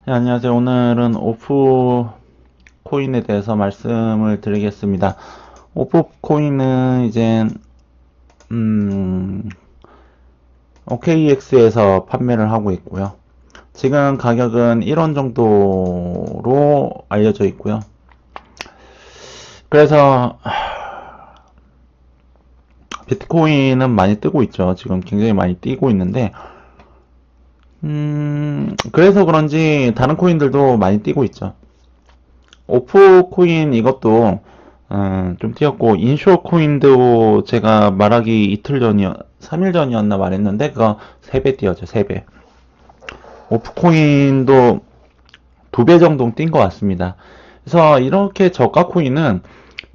네, 안녕하세요. 오늘은 오프 코인에 대해서 말씀을 드리겠습니다. 오프 코인은 이제 OKEX에서 판매를 하고 있고요. 지금 가격은 1원 정도로 알려져 있고요. 그래서 비트코인은 많이 뜨고 있죠. 지금 굉장히 많이 뛰고 있는데 그래서 그런지 다른 코인들도 많이 뛰고 있죠. 오프 코인 이것도 좀 뛰었고, 인쇼 코인도 제가 말하기 이틀 전이었 3일 전이었나 말했는데 그거 3배 뛰었죠. 3배. 오프 코인도 2배 정도 뛴 것 같습니다. 그래서 이렇게 저가 코인은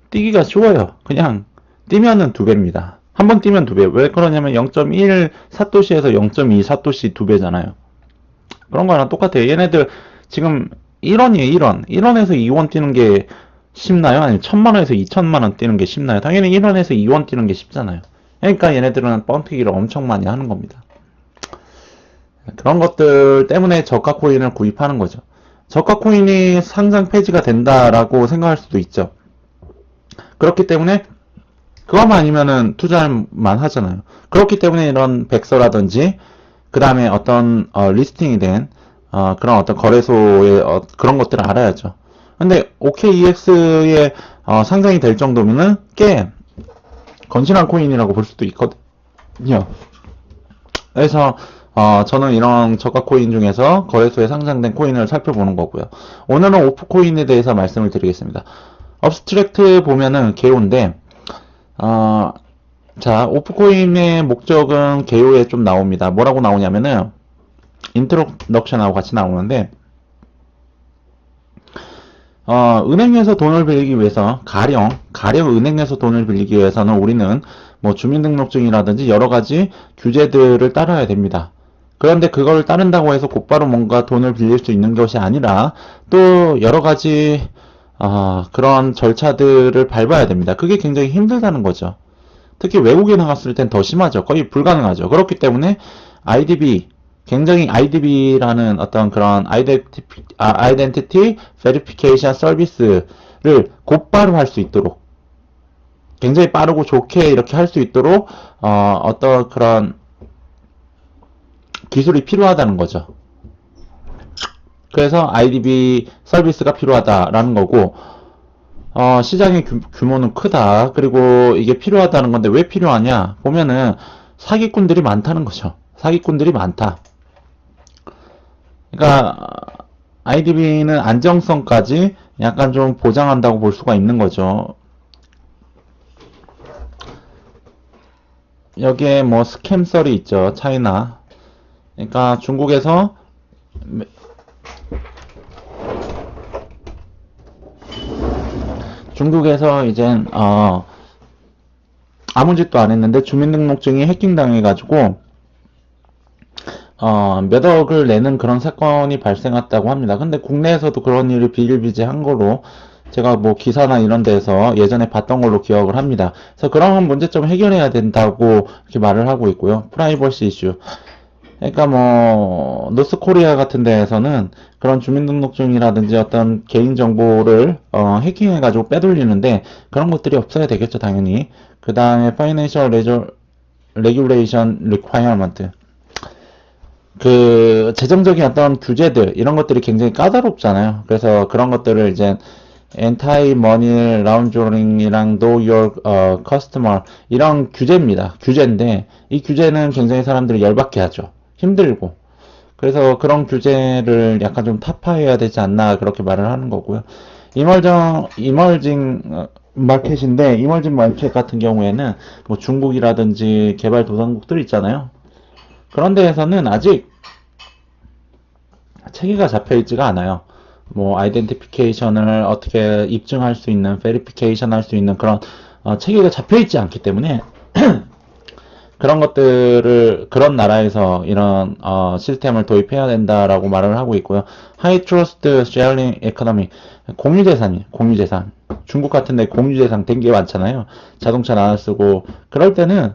뛰기가 쉬워요. 그냥 뛰면은 2배입니다. 한 번 뛰면 2배. 왜 그러냐면 0.1 사토시에서 0.2 사토시 2배잖아요. 그런 거랑 똑같아요. 얘네들 지금 1원이에요, 1원. 1원에서 2원 뛰는 게 쉽나요? 아니면 1000만원에서 2000만원 뛰는 게 쉽나요? 당연히 1원에서 2원 뛰는 게 쉽잖아요. 그러니까 얘네들은 뻥튀기를 엄청 많이 하는 겁니다. 그런 것들 때문에 저가 코인을 구입하는 거죠. 저가 코인이 상장 폐지가 된다라고 생각할 수도 있죠. 그렇기 때문에 그것만 아니면은 투자만 하잖아요. 그렇기 때문에 이런 백서라든지 그 다음에 어떤 리스팅이 된 그런 어떤 거래소의 그런 것들을 알아야죠. 근데 OKEX에 상장이 될 정도면은 꽤 건실한 코인이라고 볼 수도 있거든요. 그래서 저는 이런 저가 코인 중에서 거래소에 상장된 코인을 살펴보는 거고요. 오늘은 오프 코인에 대해서 말씀을 드리겠습니다. 업스트랙트 보면은 개요인데 자, 오프 코인의 목적은 개요에 좀 나옵니다. 뭐라고 나오냐면은 인트로덕션하고 같이 나오는데 은행에서 돈을 빌리기 위해서 가령 은행에서 돈을 빌리기 위해서는 우리는 뭐 주민등록증이라든지 여러 가지 규제들을 따라야 됩니다. 그런데 그걸 따른다고 해서 곧바로 뭔가 돈을 빌릴 수 있는 것이 아니라 또 여러 가지 그런 절차들을 밟아야 됩니다. 그게 굉장히 힘들다는 거죠. 특히 외국에 나갔을 땐 더 심하죠. 거의 불가능하죠. 그렇기 때문에 IDB 굉장히 IDB라는 어떤 그런 아이덴티티 베리피케이션 서비스를 곧바로 할 수 있도록 굉장히 빠르고 좋게 이렇게 할 수 있도록 어떤 그런 기술이 필요하다는 거죠. 그래서 IDB 서비스가 필요하다라는 거고 시장의 규모는 크다. 그리고 이게 필요하다는 건데 왜 필요하냐? 보면은 사기꾼들이 많다는 거죠. 사기꾼들이 많다. 그러니까 IDB는 안정성까지 약간 좀 보장한다고 볼 수가 있는 거죠. 여기에 뭐 스캠설이 있죠. 차이나. 그러니까 중국에서 이젠 아무 짓도 안 했는데 주민등록증이 해킹당해가지고 몇 억을 내는 그런 사건이 발생했다고 합니다. 근데 국내에서도 그런 일이 비일비재한 걸로 제가 뭐 기사나 이런 데서 예전에 봤던 걸로 기억을 합니다. 그래서 그런 문제점 해결해야 된다고 이렇게 말을 하고 있고요. 프라이버시 이슈. 그러니까 뭐 노스코리아 같은 데에서는 그런 주민등록증이라든지 어떤 개인정보를 해킹해가지고 빼돌리는데 그런 것들이 없어야 되겠죠, 당연히. 그 다음에 Financial Regulation Requirement. 그 재정적인 어떤 규제들 이런 것들이 굉장히 까다롭잖아요. 그래서 그런 것들을 이제 Anti Money Laundering이랑 Know Your Customer 이런 규제입니다. 규제인데 이 규제는 굉장히 사람들이 열받게 하죠. 힘들고. 그래서 그런 규제를 약간 좀 타파해야 되지 않나 그렇게 말을 하는 거고요. 이멀징 마켓인데 이멀징 마켓 같은 경우에는 뭐 중국이라든지 개발도상국들 있잖아요. 그런 데에서는 아직 체계가 잡혀 있지가 않아요. 뭐 아이덴티피케이션을 어떻게 입증할 수 있는, 베리피케이션 할 수 있는 그런 체계가 잡혀 있지 않기 때문에 그런 것들을 그런 나라에서 이런 시스템을 도입해야 된다라고 말을 하고 있고요. 하이 트러스트 쉐어링 에코노미 공유재산 중국 같은데 공유재산 된 게 많잖아요. 자동차 나눠 쓰고 그럴 때는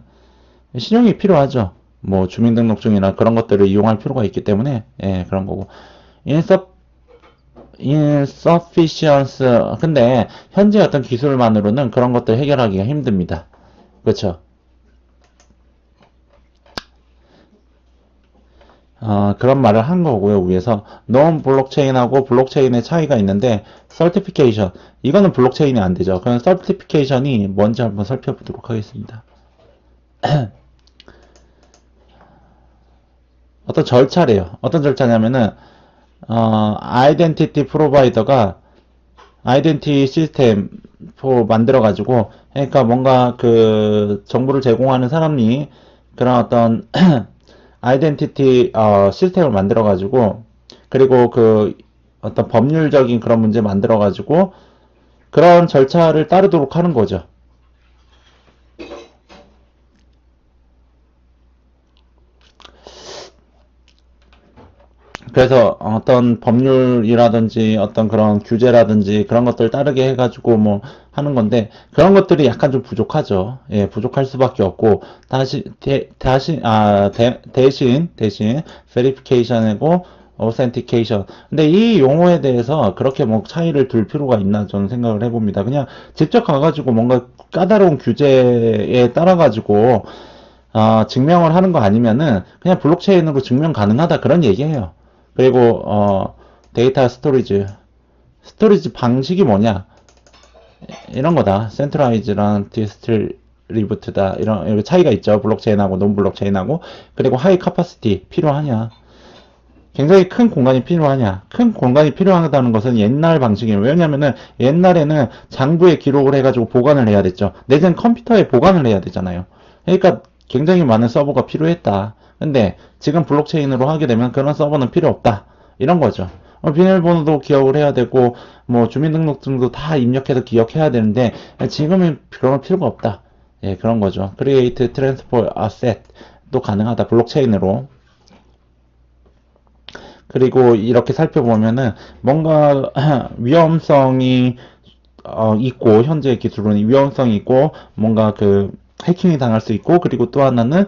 신용이 필요하죠. 뭐 주민등록증이나 그런 것들을 이용할 필요가 있기 때문에 그런 거고 insufficiency. 근데 현재 어떤 기술만으로는 그런 것들 해결하기가 힘듭니다. 그렇죠? 그런 말을 한 거고요, 위에서. 논 블록체인하고 블록체인의 차이가 있는데, 서티피케이션. 이거는 블록체인이 안 되죠. 그럼 서티피케이션이 뭔지 한번 살펴보도록 하겠습니다. 어떤 절차래요. 어떤 절차냐면은, 아이덴티티 프로바이더가 아이덴티 시스템 만들어가지고, 그러니까 뭔가 그 정보를 제공하는 사람이 그런 어떤 아이덴티티 시스템을 만들어가지고, 그리고 그 어떤 법률적인 그런 문제 만들어가지고 그런 절차를 따르도록 하는 거죠. 그래서 어떤 법률이라든지 어떤 그런 규제라든지 그런 것들 따르게 해가지고 뭐 하는 건데 그런 것들이 약간 좀 부족하죠. 예, 부족할 수밖에 없고 대신 verification이고 authentication. 근데 이 용어에 대해서 그렇게 뭐 차이를 둘 필요가 있나 저는 생각을 해봅니다. 그냥 직접 가가지고 뭔가 까다로운 규제에 따라가지고 증명을 하는 거 아니면은 그냥 블록체인으로 증명 가능하다 그런 얘기예요. 그리고 데이터 스토리지 방식이 뭐냐 이런 거다. 센트라이즈랑 디스트리뷰트다 이런 차이가 있죠. 블록체인하고 논 블록체인하고. 그리고 하이 카파시티 필요하냐, 굉장히 큰 공간이 필요하냐. 큰 공간이 필요하다는 것은 옛날 방식이에요. 왜냐면은 옛날에는 장부에 기록을 해가지고 보관을 해야 됐죠. 내전 컴퓨터에 보관을 해야 되잖아요. 그러니까 굉장히 많은 서버가 필요했다. 근데 지금 블록체인으로 하게 되면 그런 서버는 필요 없다. 이런 거죠. 비밀번호도 기억을 해야 되고 뭐 주민등록증도 다 입력해서 기억해야 되는데 지금은 그런 필요가 없다. 예, 그런 거죠. Create, Transfer, Asset도 가능하다. 블록체인으로. 그리고 이렇게 살펴보면은 뭔가 위험성이 있고, 현재 기술로는 위험성이 있고 뭔가 그 해킹이 당할 수 있고, 그리고 또 하나는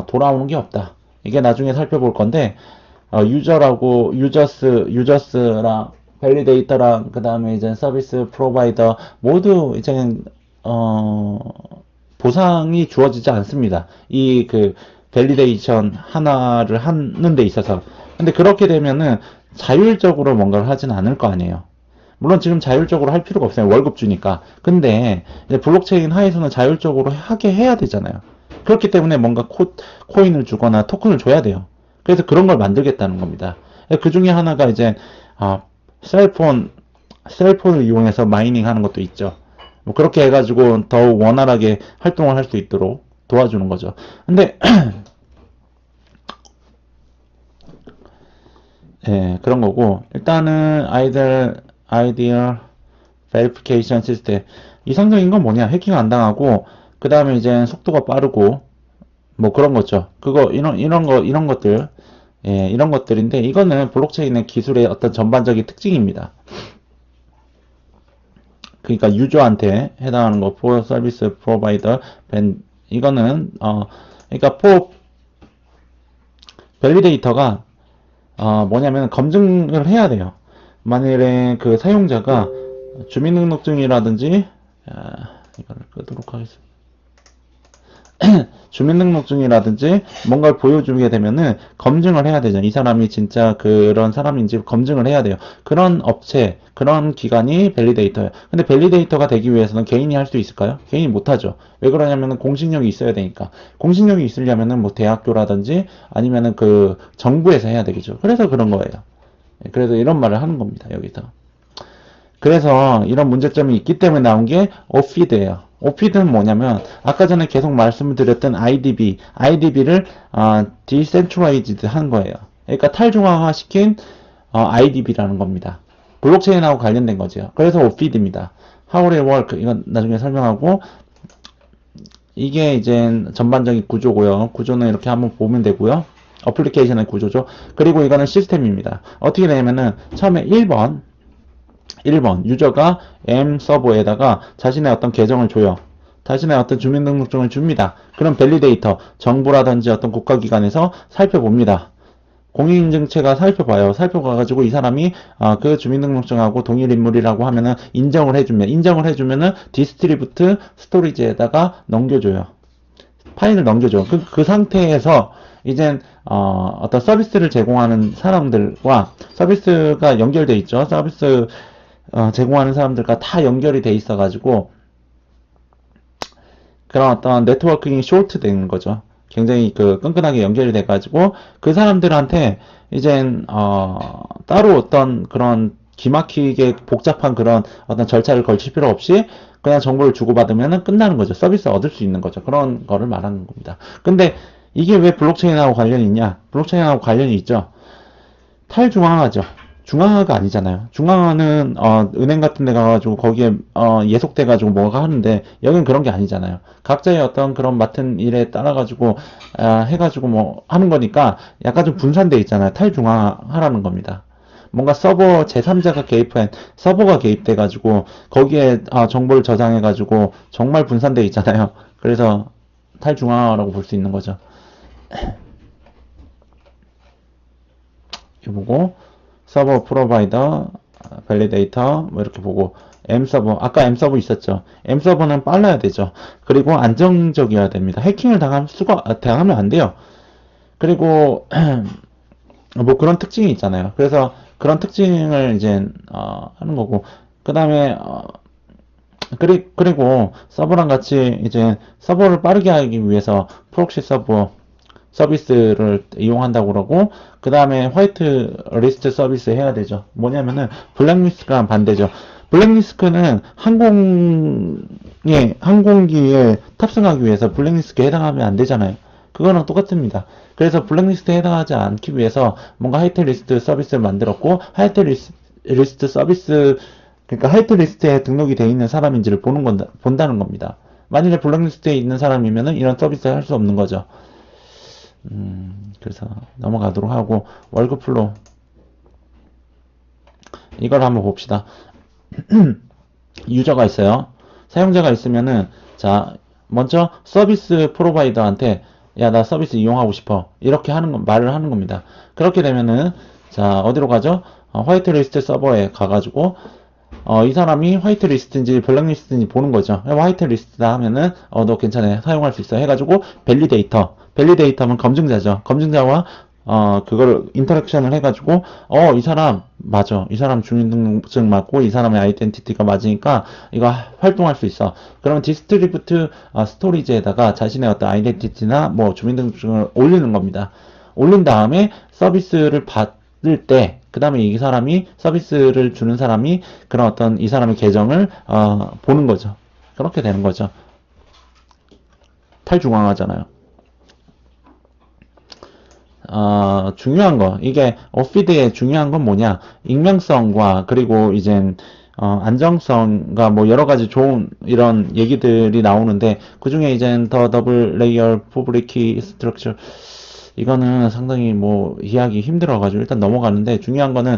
돌아오는 게 없다. 이게 나중에 살펴볼 건데 유저스랑 밸리데이터랑 그 다음에 이제 서비스 프로바이더 모두 이제 보상이 주어지지 않습니다. 이 그 밸리데이션 하나를 하는 데 있어서. 근데 그렇게 되면은 자율적으로 뭔가를 하진 않을 거 아니에요. 물론 지금 자율적으로 할 필요가 없어요. 월급 주니까. 근데 블록체인 하에서는 자율적으로 하게 해야 되잖아요. 그렇기 때문에 뭔가 코인을 주거나 토큰을 줘야 돼요. 그래서 그런 걸 만들겠다는 겁니다. 그 중에 하나가 이제 셀폰을 이용해서 마이닝 하는 것도 있죠. 뭐 그렇게 해가지고 더욱 원활하게 활동을 할 수 있도록 도와주는 거죠. 근데 예, 그런 거고 일단은 아이디어 베리피케이션 시스템 이상적인 건 뭐냐, 해킹 안 당하고 그 다음에 이제 속도가 빠르고 뭐 그런 거죠. 그거 이런 것들, 예, 이런 것들인데 이거는 블록체인의 기술의 어떤 전반적인 특징입니다. 그러니까 유저한테 해당하는 거 for 서비스 프로바이더 이거는 그러니까 for 밸리데이터가 뭐냐면 검증을 해야 돼요. 만일에 그 사용자가 주민등록증이라든지 이거를 끄도록 하겠습니다. 주민등록증이라든지 뭔가를 보여주게 되면은 검증을 해야 되죠. 이 사람이 진짜 그런 사람인지 검증을 해야 돼요. 그런 업체, 그런 기관이 밸리데이터예요. 근데 밸리데이터가 되기 위해서는 개인이 할 수 있을까요? 개인이 못하죠. 왜 그러냐면은 공신력이 있어야 되니까. 공신력이 있으려면은 뭐 대학교라든지 아니면은 그 정부에서 해야 되겠죠. 그래서 그런 거예요. 그래서 이런 말을 하는 겁니다. 여기서. 그래서 이런 문제점이 있기 때문에 나온 게 오피드예요. 오피드는 뭐냐면 아까 전에 계속 말씀을 드렸던 IDB를 디센트럴라이즈드 한 거예요. 그러니까 탈중앙화 시킨 IDB라는 겁니다. 블록체인하고 관련된 거죠. 그래서 오피드입니다. How it work 이건 나중에 설명하고, 이게 이제 전반적인 구조고요. 구조는 이렇게 한번 보면 되고요. 어플리케이션의 구조죠. 그리고 이거는 시스템입니다. 어떻게 되냐면은 처음에 1번 유저가 M 서버에다가 자신의 어떤 계정을 줘요. 자신의 어떤 주민등록증을 줍니다. 그럼 밸리데이터, 정부라든지 어떤 국가기관에서 살펴봅니다. 공인인증체가 살펴봐요. 살펴봐가지고 이 사람이 그 주민등록증하고 동일 인물이라고 하면은 인정을 해주면은 디스트리뷰트 스토리지에다가 넘겨줘요. 파일을 넘겨줘. 그 상태에서 이젠 어떤 서비스를 제공하는 사람들과 서비스가 연결돼 있죠. 서비스 제공하는 사람들과 다 연결이 돼 있어가지고 그런 어떤 네트워킹이 쇼트 되는 거죠. 굉장히 끈끈하게 연결이 돼가지고 그 사람들한테 이젠 따로 어떤 그런 기막히게 복잡한 그런 어떤 절차를 걸칠 필요 없이 그냥 정보를 주고받으면 끝나는 거죠. 서비스 얻을 수 있는 거죠. 그런 거를 말하는 겁니다. 근데 이게 왜 블록체인하고 관련이 있냐? 블록체인하고 관련이 있죠. 탈중앙화죠. 중앙화가 아니잖아요. 중앙화는 은행 같은 데 가가지고 거기에 예속돼가지고 뭐가 하는데 여긴 그런 게 아니잖아요. 각자의 어떤 그런 맡은 일에 따라가지고 해가지고 뭐 하는 거니까 약간 좀 분산돼 있잖아요. 탈중앙화라는 겁니다. 뭔가 서버 제3자가 개입한 서버가 개입돼가지고 거기에 정보를 저장해가지고 정말 분산돼 있잖아요. 그래서 탈중앙화라고 볼 수 있는 거죠. 이렇게 보고 서버 프로바이더 밸리데이터 뭐 이렇게 보고 M서버 아까 M서버 있었죠. M서버는 빨라야 되죠. 그리고 안정적이어야 됩니다. 해킹을 당하면 안 돼요. 그리고 뭐 그런 특징이 있잖아요. 그래서 그런 특징을 이제 하는 거고 그 다음에 그리고 서버랑 같이 이제 서버를 빠르게 하기 위해서 프록시 서버 서비스를 이용한다고 그러고 그 다음에 화이트 리스트 서비스 해야 되죠. 뭐냐면은 블랙리스트랑 반대죠. 블랙리스트는 항공기에 탑승하기 위해서 블랙리스트에 해당하면 안 되잖아요. 그거랑 똑같습니다. 그래서 블랙리스트에 해당하지 않기 위해서 뭔가 화이트 리스트 서비스를 만들었고 리스트 서비스 그러니까 화이트 리스트에 등록이 돼 있는 사람인지를 본다는 겁니다. 만일에 블랙리스트에 있는 사람이면은 이런 서비스를 할 수 없는 거죠. 그래서 넘어가도록 하고 월급 플로우 이걸 한번 봅시다. 유저가 있어요. 사용자가 있으면은 자 먼저 서비스 프로바이더한테 야 나 서비스 이용하고 싶어 이렇게 말을 하는 겁니다. 그렇게 되면은 자 어디로 가죠? 화이트 리스트 서버에 가가지고 이 사람이 화이트 리스트인지 블랙 리스트인지 보는 거죠. 화이트 리스트다 하면은 너 괜찮아 사용할 수 있어 해가지고 밸리데이터면 검증자죠. 검증자와 그걸 인터랙션을 해가지고 이 사람 맞아 이 사람 주민등록증 맞고 이 사람의 아이덴티티가 맞으니까 이거 활동할 수 있어. 그러면 디스트리뷰트 스토리지에다가 자신의 어떤 아이덴티티나 뭐 주민등록증을 올리는 겁니다. 올린 다음에 서비스를 받을 때 그 다음에 이 사람이 서비스를 주는 사람이 그런 어떤 이 사람의 계정을 보는 거죠. 그렇게 되는 거죠. 탈중앙하잖아요. 중요한 거 이게 오피드의 중요한 건 뭐냐 익명성과 그리고 이젠 안정성과 뭐 여러 가지 좋은 이런 얘기들이 나오는데 그 중에 이젠 더 더블 레이어 퍼블릭 키 스트럭처 이거는 상당히 뭐 이해하기 힘들어가지고 일단 넘어가는데 중요한 거는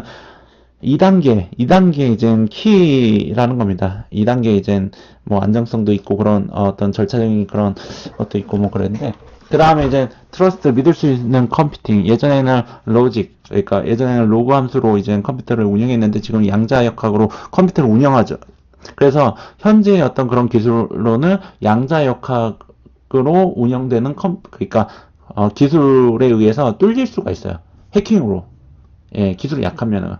2단계 이젠 키라는 겁니다. 2단계 이젠 뭐 안정성도 있고 그런 어떤 절차적인 그런 것도 있고 뭐 그랬는데 그 다음에 이제 트러스트 믿을 수 있는 컴퓨팅 예전에는 로직 그러니까 예전에는 로그 함수로 이제 컴퓨터를 운영했는데 지금 양자역학으로 컴퓨터를 운영하죠. 그래서 현재의 어떤 그런 기술로는 양자역학으로 운영되는 그러니까 기술에 의해서 뚫릴 수가 있어요. 해킹으로. 예, 기술이 약하면은.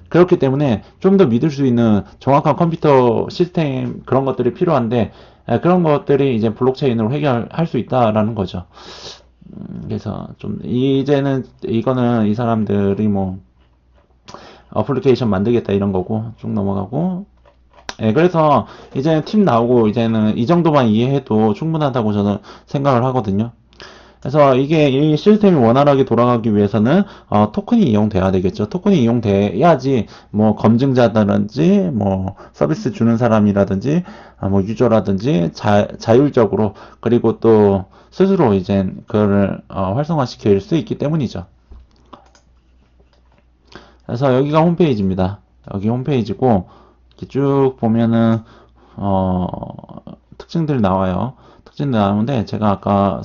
그렇기 때문에 좀 더 믿을 수 있는 정확한 컴퓨터 시스템 그런 것들이 필요한데 그런 것들이 이제 블록체인으로 해결할 수 있다라는 거죠. 그래서 좀 이제는 이거는 이 사람들이 뭐 어플리케이션 만들겠다 이런 거고 쭉 넘어가고 예, 그래서 이제는 팀 나오고 이제는 이 정도만 이해해도 충분하다고 저는 생각을 하거든요. 그래서 이게 이 시스템이 원활하게 돌아가기 위해서는 토큰이 이용돼야 되겠죠. 토큰이 이용돼야지 뭐 검증자라든지 뭐 서비스 주는 사람이라든지 뭐 유저라든지 자율적으로 그리고 또 스스로 이제 그거를 활성화시킬 수 있기 때문이죠. 그래서 여기가 홈페이지입니다. 여기 홈페이지고 이렇게 쭉 보면은 특징들이 나와요. 특징들이 나오는데 제가 아까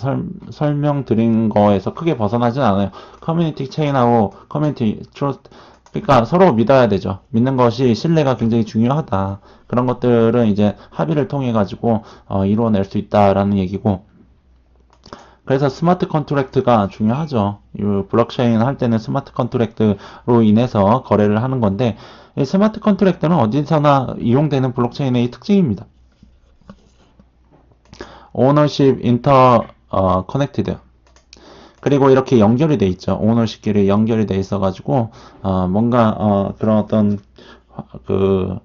설명드린 거에서 크게 벗어나진 않아요. 커뮤니티 체인하고 커뮤니티 트러스트, 그러니까 서로 믿어야 되죠. 믿는 것이 신뢰가 굉장히 중요하다. 그런 것들은 이제 합의를 통해 가지고 이루어낼 수 있다라는 얘기고. 그래서 스마트 컨트랙트가 중요하죠. 이 블록체인 할 때는 스마트 컨트랙트로 인해서 거래를 하는 건데, 이 스마트 컨트랙트는 어디서나 이용되는 블록체인의 특징입니다. 오너십 인터 커넥티드. 그리고 이렇게 연결이 돼 있죠. 오너십끼리 연결이 돼 있어 가지고 뭔가 그런 어떤 그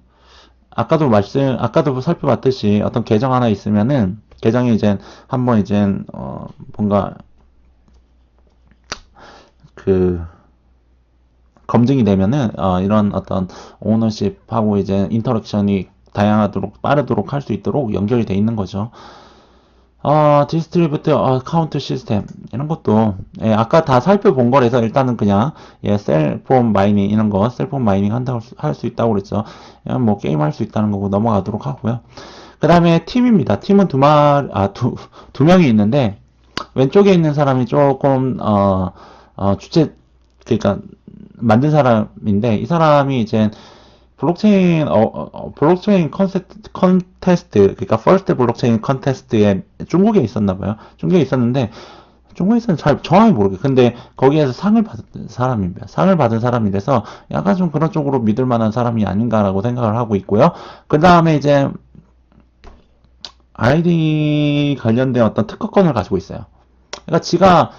아까도 살펴봤듯이 어떤 계정 하나 있으면은 계정이 이제 한번 이제 뭔가 그 검증이 되면은 이런 어떤 오너십하고 이제 인터랙션이 다양하도록 빠르도록 할 수 있도록 연결이 돼 있는 거죠. 디스트리뷰트 카운트 시스템 이런 것도 아까 다 살펴본 거라서 일단은 그냥 셀폰 마이닝 이런 거 셀폰 마이닝 한다고 할 수 있다고 그랬죠. 그냥 뭐 게임 할 수 있다는 거고 넘어가도록 하고요. 그 다음에 팀입니다. 팀은 두 명이 있는데 왼쪽에 있는 사람이 조금 주체 그러니까 만든 사람인데 이 사람이 이제 블록체인 컨테스트, 그러니까 퍼스트 블록체인 컨테스트에 중국에 있었나 봐요. 중국에 있었는데, 중국에서는 잘 정확히 모르겠어요. 근데 거기에서 상을 받은 사람입니다. 상을 받은 사람이라서 약간 좀 그런 쪽으로 믿을 만한 사람이 아닌가라고 생각을 하고 있고요. 그 다음에 이제 아이디 관련된 어떤 특허권을 가지고 있어요. 그러니까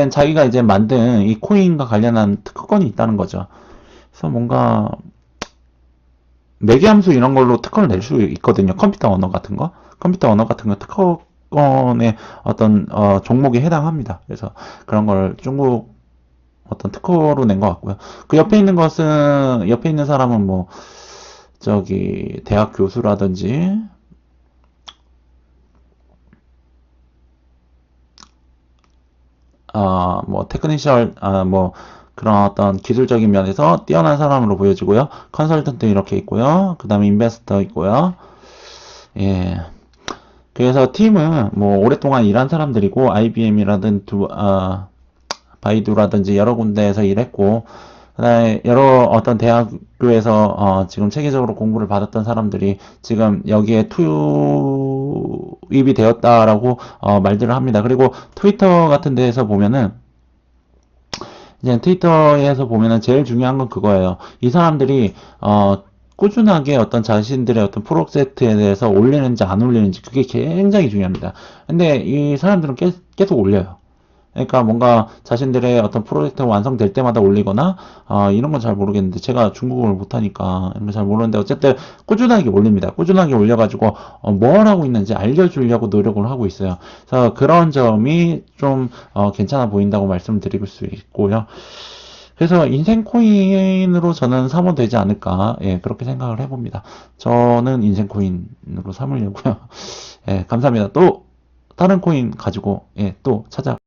자기가 이제 만든 이 코인과 관련한 특허권이 있다는 거죠. 그래서 뭔가 매개함수 이런 걸로 특허를 낼 수 있거든요. 컴퓨터 언어 같은 거. 컴퓨터 언어 같은 거 특허권의 어떤 종목에 해당합니다. 그래서 그런 걸 중국 어떤 특허로 낸 것 같고요. 그 옆에 있는 사람은 뭐 저기 대학 교수라든지 뭐 테크니셜 뭐 그런 어떤 기술적인 면에서 뛰어난 사람으로 보여지고요. 컨설턴트 이렇게 있고요. 그 다음에 인베스터 있고요. 예. 그래서 팀은 뭐 오랫동안 일한 사람들이고 IBM이라든 바이두라든지 여러 군데에서 일했고 그다음에 여러 어떤 대학교에서 지금 체계적으로 공부를 받았던 사람들이 지금 여기에 투입이 되었다라고 말들을 합니다. 그리고 트위터 같은 데에서 보면은 이제 트위터에서 보면은 제일 중요한 건 그거예요. 이 사람들이 꾸준하게 어떤 자신들의 어떤 프로젝트에 대해서 올리는지 안 올리는지 그게 굉장히 중요합니다. 근데 이 사람들은 계속 올려요. 그러니까 뭔가 자신들의 어떤 프로젝트가 완성될 때마다 올리거나 이런 건 잘 모르겠는데 제가 중국어를 못하니까 이런 거 잘 모르는데 어쨌든 꾸준하게 올립니다. 꾸준하게 올려가지고 뭘 하고 있는지 알려주려고 노력을 하고 있어요. 그래서 그런 점이 좀 괜찮아 보인다고 말씀드릴 수 있고요. 그래서 인생 코인으로 저는 삼으면 되지 않을까, 예, 그렇게 생각을 해봅니다. 저는 인생 코인으로 삼으려고요. 예, 감사합니다. 또 다른 코인 가지고 예, 또 찾아